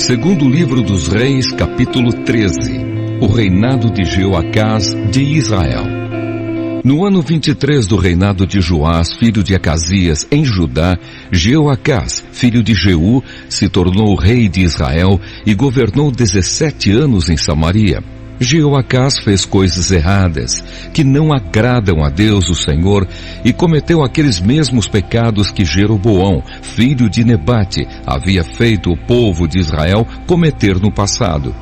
Segundo livro dos Reis, capítulo 13. O reinado de Jeoacás de Israel. No ano 23 do reinado de Joás, filho de Acasias, em Judá, Jeoacás, filho de Jeú, se tornou rei de Israel e governou 17 anos em Samaria. Jeoacás fez coisas erradas, que não agradam a Deus o Senhor, e cometeu aqueles mesmos pecados que Jeroboão, filho de Nebate, havia feito o povo de Israel cometer no passado.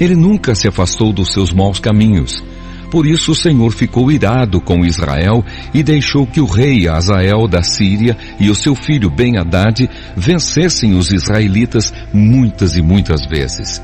Ele nunca se afastou dos seus maus caminhos. Por isso o Senhor ficou irado com Israel e deixou que o rei Hazael da Síria e o seu filho Ben-Hadad vencessem os israelitas muitas e muitas vezes.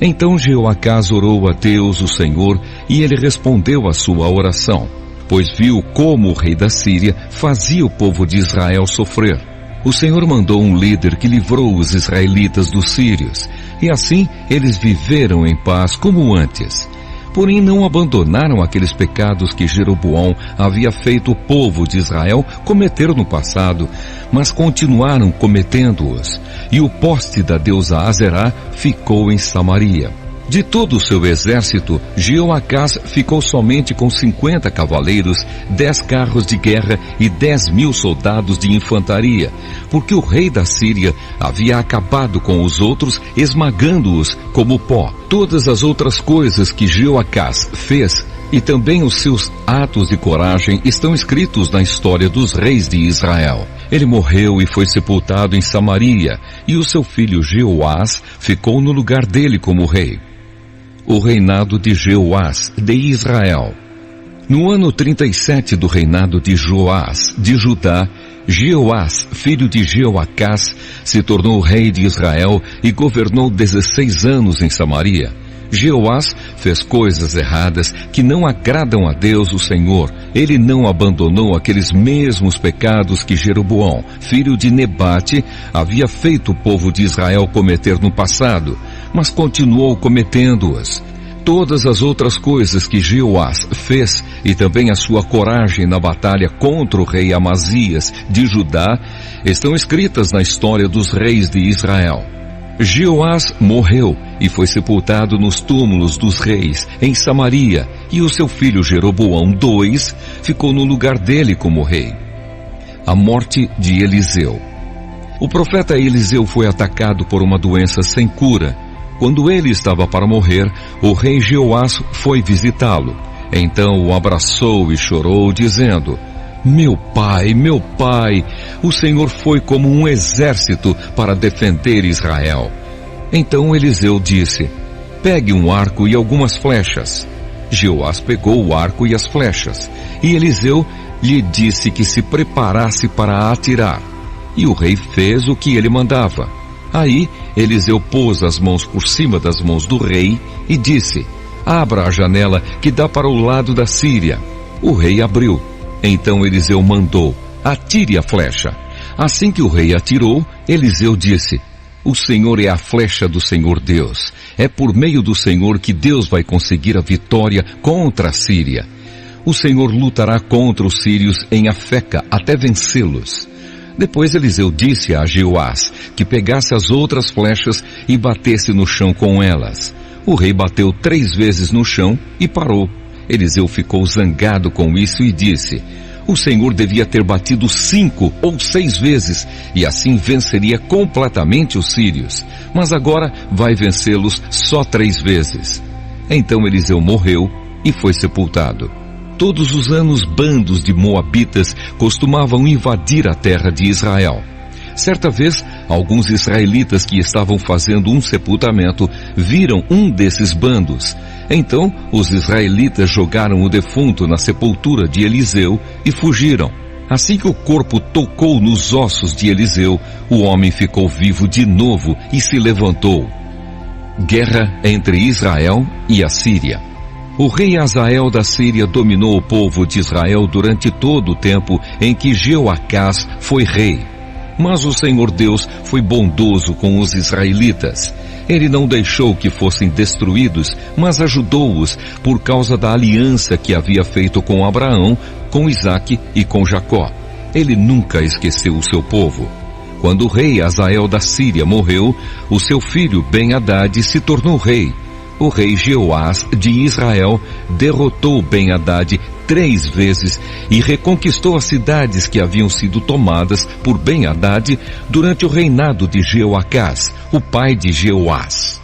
Então Jeoacás orou a Deus o Senhor e ele respondeu à sua oração, pois viu como o rei da Síria fazia o povo de Israel sofrer. O Senhor mandou um líder que livrou os israelitas dos sírios, e assim eles viveram em paz como antes. Porém não abandonaram aqueles pecados que Jeroboão havia feito o povo de Israel cometer no passado, mas continuaram cometendo-os, e o poste da deusa Aserá ficou em Samaria. De todo o seu exército, Jeoacás ficou somente com 50 cavaleiros, 10 carros de guerra e 10.000 soldados de infantaria, porque o rei da Síria havia acabado com os outros, esmagando-os como pó. Todas as outras coisas que Jeoacás fez, e também os seus atos de coragem, estão escritos na história dos reis de Israel. Ele morreu e foi sepultado em Samaria, e o seu filho Jeoás ficou no lugar dele como rei. O reinado de Jeoás de Israel. No ano 37 do reinado de Joás de Judá, Jeoás, filho de Jeoacás, se tornou rei de Israel e governou 16 anos em Samaria. Jeoás fez coisas erradas que não agradam a Deus o Senhor. Ele não abandonou aqueles mesmos pecados que Jeroboão, filho de Nebate, havia feito o povo de Israel cometer no passado, mas continuou cometendo-as. Todas as outras coisas que Jeoás fez, e também a sua coragem na batalha contra o rei Amazias de Judá, estão escritas na história dos reis de Israel. Jeoás morreu e foi sepultado nos túmulos dos reis em Samaria, e o seu filho Jeroboão II ficou no lugar dele como rei. A morte de Eliseu. O profeta Eliseu foi atacado por uma doença sem cura. Quando ele estava para morrer, o rei Jeoás foi visitá-lo. Então o abraçou e chorou, dizendo: meu pai, o Senhor foi como um exército para defender Israel. Então Eliseu disse: pegue um arco e algumas flechas. Jeoás pegou o arco e as flechas, e Eliseu lhe disse que se preparasse para atirar. E o rei fez o que ele mandava. Aí Eliseu pôs as mãos por cima das mãos do rei e disse: abra a janela que dá para o lado da Síria. O rei abriu. Então Eliseu mandou: atire a flecha. Assim que o rei atirou, Eliseu disse: o Senhor é a flecha do Senhor Deus. É por meio do Senhor que Deus vai conseguir a vitória contra a Síria. O Senhor lutará contra os sírios em Afeca até vencê-los. Depois Eliseu disse a Jeoás que pegasse as outras flechas e batesse no chão com elas. O rei bateu 3 vezes no chão e parou. Eliseu ficou zangado com isso e disse: o Senhor devia ter batido 5 ou 6 vezes, e assim venceria completamente os sírios. Mas agora vai vencê-los só 3 vezes. Então Eliseu morreu e foi sepultado. Todos os anos bandos de moabitas costumavam invadir a terra de Israel. Certa vez, alguns israelitas que estavam fazendo um sepultamento viram um desses bandos. Então, os israelitas jogaram o defunto na sepultura de Eliseu e fugiram. Assim que o corpo tocou nos ossos de Eliseu, o homem ficou vivo de novo e se levantou. Guerra entre Israel e a Síria. O rei Hazael da Síria dominou o povo de Israel durante todo o tempo em que Jeoacás foi rei. Mas o Senhor Deus foi bondoso com os israelitas. Ele não deixou que fossem destruídos, mas ajudou-os por causa da aliança que havia feito com Abraão, com Isaque e com Jacó. Ele nunca esqueceu o seu povo. Quando o rei Hazael da Síria morreu, o seu filho Ben-Hadad se tornou rei. O rei Jeoás de Israel derrotou Ben-Hadad 3 vezes e reconquistou as cidades que haviam sido tomadas por Ben-Hadad durante o reinado de Jeoacás, o pai de Jeoás.